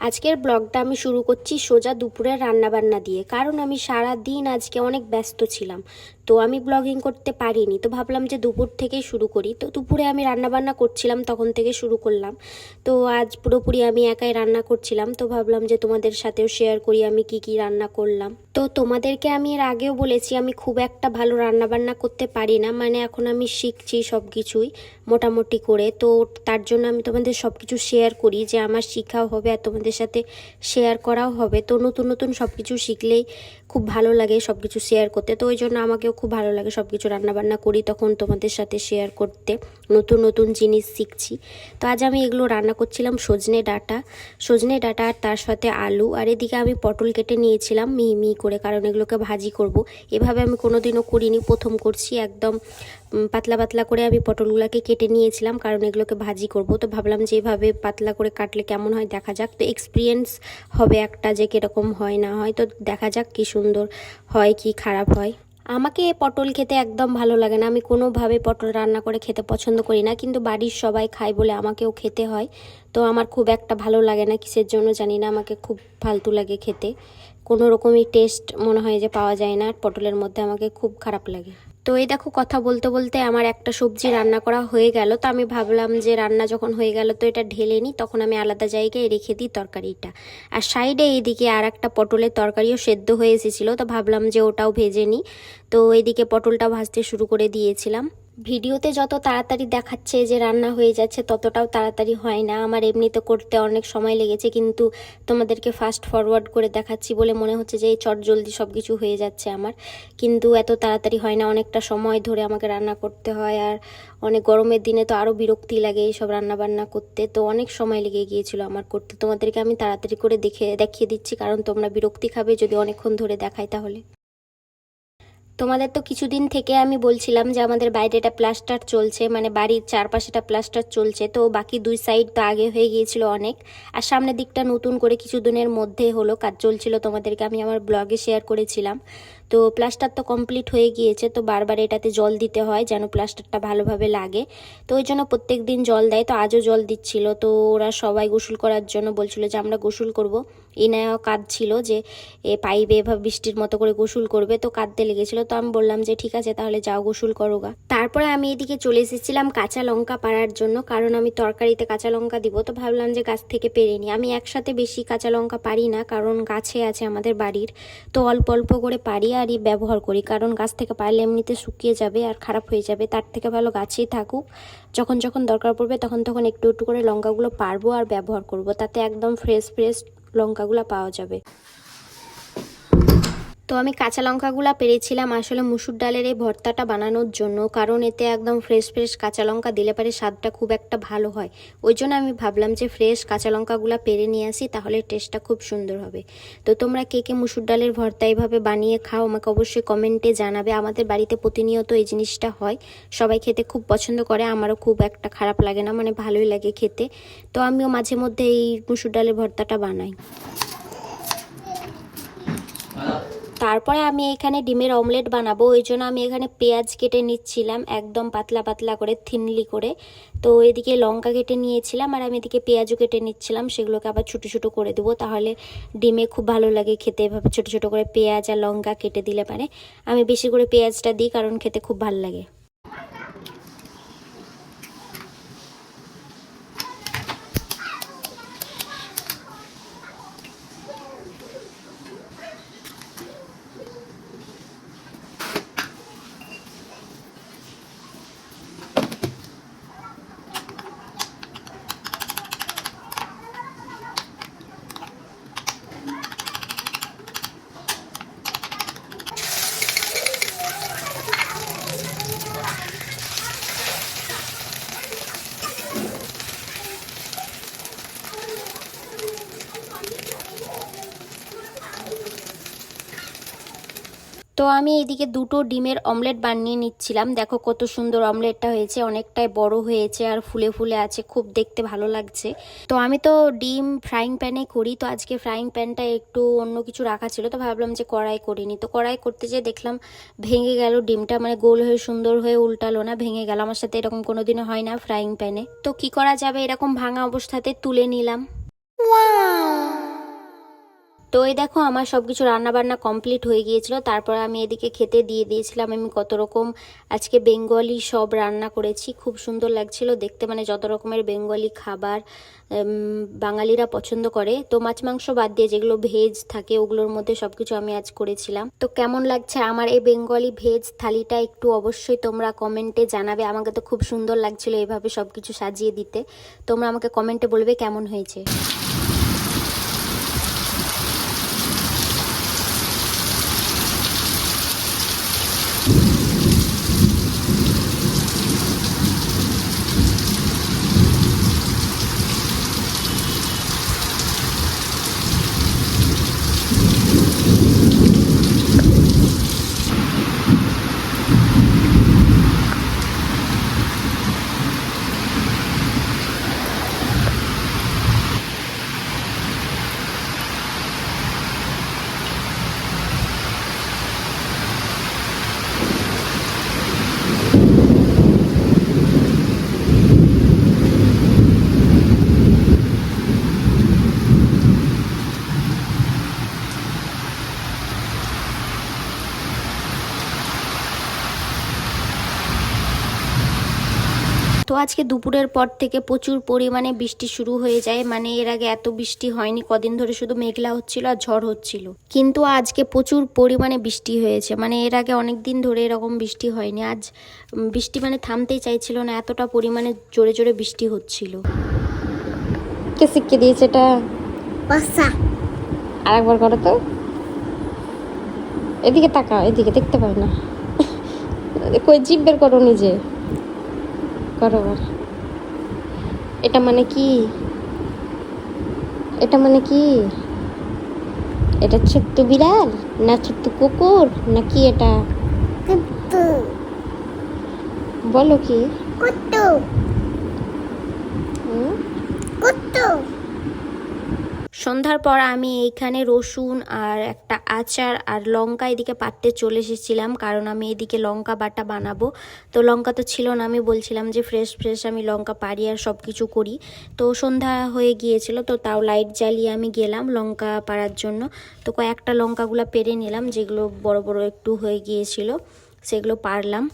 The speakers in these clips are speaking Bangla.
আজকের ব্লগটা আমি শুরু করছি সোজা দুপুরের রান্নাবান্না দিয়ে, কারণ আমি সারা দিন আজকে অনেক ব্যস্ত ছিলাম। তো আমি ব্লগিং করতে পারিনি, তো ভাবলাম যে দুপুর থেকেই শুরু করি। তো দুপুরে আমি রান্নাবান্না করছিলাম, তখন থেকে শুরু করলাম। তো আজ পুরোপুরি আমি একাই রান্না করছিলাম, তো ভাবলাম যে তোমাদের সাথেও শেয়ার করি আমি কি কি রান্না করলাম। তো তোমাদেরকে আমি এর আগেও বলেছি আমি খুব একটা ভালো রান্নাবান্না করতে পারি না, মানে এখন আমি শিখছি সব কিছুই মোটামুটি করে। তো তার জন্য আমি তোমাদের সব কিছু শেয়ার করি, যে আমার শেখাও হবে আর তোমাদের সাথে শেয়ার করাও হবে। তো নতুন নতুন সব কিছু শিখলেই খুব ভালো লাগে সব কিছু শেয়ার করতে। তো ওই জন্য আমাকেও খুব ভালো লাগে সব কিছু রান্নাবান্না করি তখন তোমাদের সাথে শেয়ার করতে, নতুন নতুন জিনিস শিখছি। তো আজ আমি এগুলো রান্না করছিলাম সজনে ডাঁটা আর তার সাথে আলু। আর এদিকে আমি পটল কেটে নিয়েছিলাম মিহি করে, কারণ এগুলোকে ভাজি করব। এভাবে আমি কোনোদিনও করিনি, প্রথম করছি। একদম পাতলা পাতলা করে আমি পটলগুলোকে কেটে নিয়েছিলাম, কারণ এগুলোকে ভাজি করব। তো ভাবলাম যে এভাবে পাতলা করে কাটলে কেমন হয় দেখা যাক, তো এক্সপিরিয়েন্স হবে একটা যে কীরকম হয় না হয়। তো দেখা যাক কি সুন্দর হয় কি খারাপ হয়। আমাকে পটল খেতে একদম ভালো লাগে না, আমি কোনোভাবে পটল রান্না করে খেতে পছন্দ করি না, কিন্তু বাড়ির সবাই খায় বলে আমাকেও খেতে হয়। তো আমার খুব একটা ভালো লাগে না, কিসের জন্য জানি না, আমাকে খুব ফালতু লাগে খেতে। কোনো রকমই টেস্ট মনে হয় যে পাওয়া যায় না পটলের মধ্যে, আমাকে খুব খারাপ লাগে। তো এই দেখো কথা বলতে বলতে আমার একটা সবজি রান্না করা হয়ে গেল। তো আমি ভাবলাম যে রান্না যখন হয়ে গেল তো এটা ঢেলে নিই, তখন আমি আলাদা জায়গায় রেখে দিই তরকারিটা। আর সাইডে এইদিকে আর একটা পটলের তরকারিও সেদ্ধ হয়ে এসেছিলো, তো ভাবলাম যে ওটাও ভেজে নিই। তো এইদিকে পটলটা ভাজতে শুরু করে দিয়েছিলাম। ভিডিওতে যত তাড়াতাড়ি দেখাচ্ছে যে রান্না হয়ে যাচ্ছে, ততটাও তাড়াতাড়ি হয় না। আমার এমনিতে করতে অনেক সময় লেগেছে, কিন্তু তোমাদেরকে ফাস্ট ফরওয়ার্ড করে দেখাচ্ছি বলে মনে হচ্ছে যে এই চট জলদি সব কিছু হয়ে যাচ্ছে আমার, কিন্তু এত তাড়াতাড়ি হয় না। অনেকটা সময় ধরে আমাকে রান্না করতে হয়, আর অনেক গরমের দিনে তো আরও বিরক্তি লাগে এইসব রান্নাবান্না করতে। তো অনেক সময় লেগে গিয়েছিল আমার করতে। তোমাদেরকে আমি তাড়াতাড়ি করে দেখিয়ে দিচ্ছি, কারণ তোমরা বিরক্তি খাবে যদি অনেকক্ষণ ধরে দেখাই তাহলে। তোমাদের তো কিছুদিন থেকে আমি বলছিলাম যে আমাদের বাইরেটা প্লাস্টার চলছে, মানে বাড়ির চারপাশেটা প্লাস্টার চলছে। তো বাকি দুই সাইড তো আগে হয়ে গিয়েছিল অনেক, আর সামনের দিকটা নতুন করে কিছুদিনের মধ্যে হলো কাজ চলছিল, তোমাদেরকে আমি আমার ব্লগে শেয়ার করেছিলাম। তো প্লাস্টার তো কমপ্লিট হয়ে গিয়েছে, তো বারবার এটাতে জল দিতে হয় যেন প্লাস্টারটা ভালোভাবে লাগে। তো ওই জন্য প্রত্যেক দিন জল দেয়, তো আজও জল দিচ্ছিল। তো ওরা সবাই গোসল করার জন্য বলছিল যে আমরা গোসল করব। ইনায়াও কাঁদছিল যে পাইবে এভাবে বৃষ্টির মতো করে গোসল করবে, তো কাঁদতে লেগেছিল। তো আমি বললাম যে ঠিক আছে তাহলে যাও গোসল করো গা। তারপরে আমি এদিকে চলে এসেছিলাম কাঁচা লঙ্কা পাড়ার জন্য, কারণ আমি তরকারিতে কাঁচা লঙ্কা দিব। তো ভাবলাম যে গাছ থেকে পেরে নিই। আমি একসাথে বেশি কাঁচা লঙ্কা পারি না, কারণ গাছে আছে আমাদের বাড়ির, তো অল্প অল্প করে পারি আর ব্যবহার করি। কারণ গাছ থেকে পারলে এমনিতে শুকিয়ে যাবে আর খারাপ হয়ে যাবে, তার থেকে ভালো গাছেই থাকুক। যখন যখন দরকার পড়বে তখন তখন একটু একটু করে লঙ্কাগুলো পারবো আর ব্যবহার করব, তাতে একদম ফ্রেশ ফ্রেশ লঙ্কাগুলো পাওয়া যাবে। তো আমি কাঁচা লঙ্কাগুলো পেরেছিলাম আসলে মুসুর ডালের এই ভর্তাটা বানানোর জন্য, কারণ এতে একদম ফ্রেশ ফ্রেশ কাঁচা লঙ্কা দিলে পারে স্বাদটা খুব একটা ভালো হয়। ওই জন্য আমি ভাবলাম যে ফ্রেশ কাঁচা লঙ্কাগুলো পেরে নিয়ে আসি, তাহলে টেস্টটা খুব সুন্দর হবে। তো তোমরা কে কে মুসুর ডালের ভর্তা এইভাবে বানিয়ে খাও আমাকে অবশ্যই কমেন্টে জানাবে। আমাদের বাড়িতে প্রতিনিয়ত এই জিনিসটা হয়, সবাই খেতে খুব পছন্দ করে, আমারও খুব একটা খারাপ লাগে না, মানে ভালোই লাগে খেতে। তো আমিও মাঝে মধ্যে এই মুসুর ডালের ভর্তাটা বানাই। তারপরে আমি এখানে ডিমের অমলেট বানাবো, ওই জন্য আমি এখানে পেঁয়াজ কেটে নিচ্ছিলাম একদম পাতলা পাতলা করে, থিনলি করে। তো এদিকে লঙ্কা কেটে নিয়েছিলাম, আর আমি এদিকে পেঁয়াজও কেটে নিচ্ছিলাম, সেগুলোকে আবার ছোটো ছোটো করে দেবো, তাহলে ডিমে খুব ভালো লাগে খেতে। এভাবে ছোটো ছোটো করে পেঁয়াজ আর লঙ্কা কেটে দিলে পারে, আমি বেশি করে পেঁয়াজটা দিই কারণ খেতে খুব ভালো লাগে। তো আমি এইদিকে দুটো ডিমের অমলেট বানিয়ে নিচ্ছিলাম। দেখো কত সুন্দর অমলেটটা হয়েছে, অনেকটাই বড় হয়েছে আর ফুলে ফুলে আছে, খুব দেখতে ভালো লাগছে। তো আমি তো ডিম ফ্রাইং প্যানে করি, তো আজকে ফ্রাইং প্যানটা একটু অন্য কিছু রাখা ছিল, তো ভাবলাম যে কড়াই করিনি। তো কড়াই করতে যেয়ে দেখলাম ভেঙে গেল ডিমটা, মানে গোল হয়ে সুন্দর হয়ে উল্টালো না, ভেঙে গেল। আমার সাথে এরকম কোনোদিনও হয় না ফ্রাইং প্যানে। তো কি করা যাবে, এরকম ভাঙা অবস্থাতে তুলে নিলাম। তো এই দেখো আমার সব কিছু রান্নাবান্না কমপ্লিট হয়ে গিয়েছিল। তারপর আমি এদিকে খেতে দিয়ে দিয়েছিলাম। আমি কত রকম আজকে বেঙ্গলি সব রান্না করেছি, খুব সুন্দর লাগছিল দেখতে, মানে যত রকমের বেঙ্গলি খাবার বাঙালিরা পছন্দ করে। তো মাছ মাংস বাদ দিয়ে যেগুলো ভেজ থাকে ওগুলোর মধ্যে সব কিছু আমি আজ করেছিলাম। তো কেমন লাগছে আমার এই বেঙ্গলি ভেজ থালিটা একটু অবশ্যই তোমরা কমেন্টে জানাবে। আমাকে তো খুব সুন্দর লাগছিল এভাবে সব কিছু সাজিয়ে দিতে। তোমরা আমাকে কমেন্টে বলবে কেমন হয়েছে। তো আজকে দুপুরের পর থেকে প্রচুর পরিমাণে বৃষ্টি শুরু হয়ে যায়, মানে এর আগে এত বৃষ্টি হয়নি, কদিন ধরে শুধু মেঘলা হচ্ছিল আর ঝড় হচ্ছিল, কিন্তু আজকে প্রচুর পরিমাণে বৃষ্টি হয়েছে। মানে এর আগে অনেক দিন ধরে এরকম বৃষ্টি হয়নি। আজ বৃষ্টি মানে থামতেই চাইছিল না, এতটা পরিমাণে জোরে জোরে বৃষ্টি হচ্ছিল। কে শিখিয়ে দিয়েছে এটা? আরেকবার করো তো, এদিকে তাকাও, এদিকে দেখতে পাই না, কই জিভ বের করো নিজে, করো। এটা মানে কি? এটা মানে কি? এটা ছোট্ট বিড়াল না ছোট্ট কুকুর নাকি এটা? বলো কি? কুত্তু। কুত্তু। সন্ধ্যার পর আমি এইখানে রসুন আর একটা আচার আর লঙ্কা এদিকে পাততে চলে এসেছিলাম, কারণ আমি এদিকে লঙ্কা বাটা বানাবো। তো লঙ্কা তো ছিল না, আমি বলছিলাম যে ফ্রেশ ফ্রেশ আমি লঙ্কা পারি আর সব কিছু করি। তো সন্ধ্যা হয়ে গিয়েছিল, তো তাও লাইট জ্বালিয়ে আমি গেলাম লঙ্কা পাড়ার জন্য। তো কয়েকটা লঙ্কাগুলো পেরে নিলাম, যেগুলো বড় বড় একটু হয়ে গিয়েছিল সেগুলো পারলাম।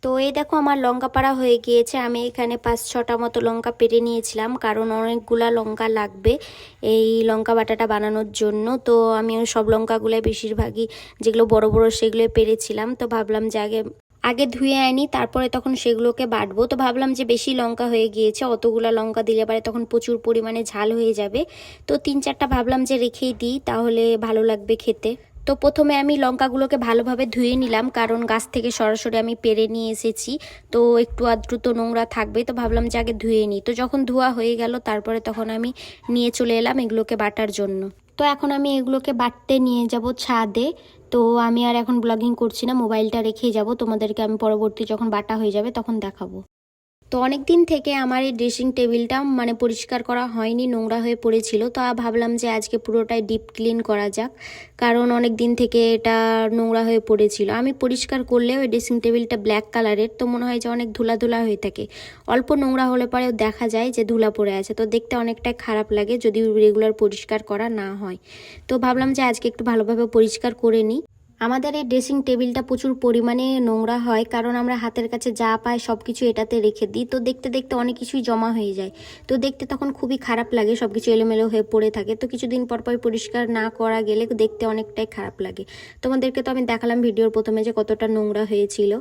তো এই দেখো আমার লঙ্কা পাড়া হয়ে গিয়েছে। আমি এখানে 5-6টা মতো লঙ্কা পেরে নিয়েছিলাম, কারণ অনেকগুলা লঙ্কা লাগবে এই লঙ্কা বাটাটা বানানোর জন্য। তো আমি সব লঙ্কাগুলোই বেশিরভাগই যেগুলো বড় বড় সেগুলো পেরেছিলাম। তো ভাবলাম যে আগে ধুয়ে আনি, তারপরে তখন সেগুলোকে বাটবো। তো ভাবলাম যে বেশি লঙ্কা হয়ে গিয়েছে, অতগুলা লঙ্কা দিলে পারে তখন প্রচুর পরিমাণে ঝাল হয়ে যাবে। তো 3-4টা ভাবলাম যে রেখেই দিই, তাহলে ভালো লাগবে খেতে। তো প্রথমে আমি লঙ্কাগুলোকে ভালোভাবে ধুয়ে নিলাম, কারণ গাছ থেকে সরাসরি আমি পেরে নিয়ে এসেছি, তো একটু আধটু তো নোংরা থাকবে। তো ভাবলাম যে আগে ধুয়ে নিই। তো যখন ধোয়া হয়ে গেল তারপরে তখন আমি নিয়ে চলে এলাম এগুলোকে বাটার জন্য। তো এখন আমি এগুলোকে বাটতে নিয়ে যাব ছাদে। তো আমি আর এখন ব্লগিং করছি না, মোবাইলটা রেখেই যাব, তোমাদেরকে আমি পরবর্তী যখন বাটা হয়ে যাবে তখন দেখাবো। তো অনেক দিন থেকে আমার এই ড্রেসিং টেবিলটা মানে পরিষ্কার করা হয়নি, নোংরা হয়ে পড়েছিল। তো ভাবলাম যে আজকে পুরোটাই ডিপ ক্লিন করা যাক, কারণ অনেক দিন থেকে এটা নোংরা হয়ে পড়েছিল। আমি পরিষ্কার করলেও এই ড্রেসিং টেবিলটা ব্ল্যাক কালারের, তো মনে হয় যে অনেক ধুলা ধুলা হয়ে থাকে। অল্প নোংরা হলে পরেও দেখা যায় যে ধুলা পড়ে আছে, তো দেখতে অনেকটাই খারাপ লাগে যদি রেগুলার পরিষ্কার করা না হয়। তো ভাবলাম যে আজকে একটু ভালোভাবে পরিষ্কার করে নিই। আমাদের এই ড্রেসিং টেবিলটা প্রচুর পরিমাণে নোংরা হয়, কারণ আমরা হাতের কাছে যা পাই সব কিছু এটাতে রেখে দিই। তো দেখতে দেখতে অনেক কিছুই জমা হয়ে যায়, তো দেখতে তখন খুবই খারাপ লাগে, সব কিছু এলোমেলো হয়ে পড়ে থাকে। তো কিছুদিন পর পর পরিষ্কার না করা গেলে দেখতে অনেকটাই খারাপ লাগে। তোমাদেরকে তো আমি দেখালাম ভিডিওর প্রথমে যে কতটা নোংরা হয়েছিল।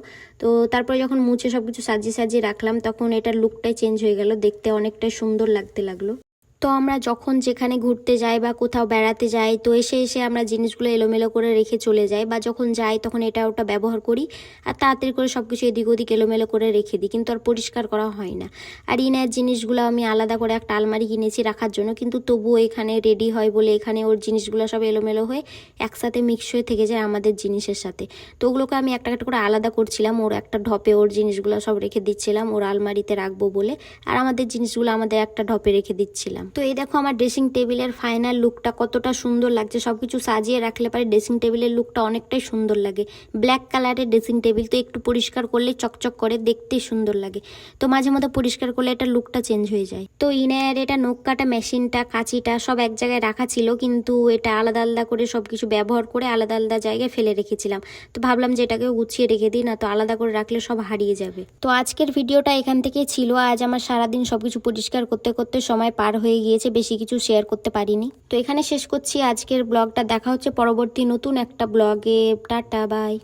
তো তারপরে যখন মুছে সব কিছু সাজিয়ে সাজিয়ে রাখলাম, তখন এটার লুকটাই চেঞ্জ হয়ে গেল, দেখতে অনেকটাই সুন্দর লাগতে লাগলো। তো আমরা যখন যেখানে ঘুরতে যাই বা কোথাও বেড়াতে যাই, তো এসে এসে আমরা জিনিসগুলো এলোমেলো করে রেখে চলে যাই, বা যখন যাই তখন এটা ওটা ব্যবহার করি আর তাড়াতাড়ি করে সব কিছু এদিক ওদিক এলোমেলো করে রেখে দিই, কিন্তু আর পরিষ্কার করা হয় না। আর ইনার জিনিসগুলো আমি আলাদা করে একটা আলমারি কিনেছি রাখার জন্য, কিন্তু তবুও এখানে রেডি হয় বলে এখানে ওর জিনিসগুলো সব এলোমেলো হয়ে একসাথে মিক্স হয়ে থেকে যায় আমাদের জিনিসের সাথে। তো ওগুলোকে আমি একটা একটা করে আলাদা করছিলাম, ওর একটা ঢপে ওর জিনিসগুলো সব রেখে দিচ্ছিলাম ওর আলমারিতে রাখবো বলে, আর আমাদের জিনিসগুলো আমাদের একটা ঢপে রেখে দিচ্ছিলাম। তো এই দেখো আমার ড্রেসিং টেবিলের ফাইনাল লুকটা কতটা সুন্দর লাগছে। সব কিছু সাজিয়ে রাখলে পরে ড্রেসিং টেবিলের লুকটা অনেকটাই সুন্দর লাগে। ব্ল্যাক কালারের ড্রেসিং টেবিল, তো একটু পরিষ্কার করলে চকচক করে দেখতেই সুন্দর লাগে। তো মাঝে মধ্যে পরিষ্কার করলে এটা লুকটা চেঞ্জ হয়ে যায়। তো ইনার এটা নখ কাটা মেশিনটা, কাঁচিটা সব এক জায়গায় রাখা ছিল, কিন্তু এটা আলাদা আলাদা করে সব কিছু ব্যবহার করে আলাদা আলাদা জায়গায় ফেলে রেখেছিলাম। তো ভাবলাম যে এটাকে গুছিয়ে রেখে দিই, না তো আলাদা করে রাখলে সব হারিয়ে যাবে। তো আজকের ভিডিওটা এখান থেকেই ছিল। আজ আমার সারাদিন সবকিছু পরিষ্কার করতে করতে সময় পার হয়ে গিয়েছে, বেশি কিছু শেয়ার করতে পারিনি। তো এখানে শেষ করছি আজকের ব্লগটা। দেখা হচ্ছে পরবর্তী নতুন একটা ব্লগে। Tata, by.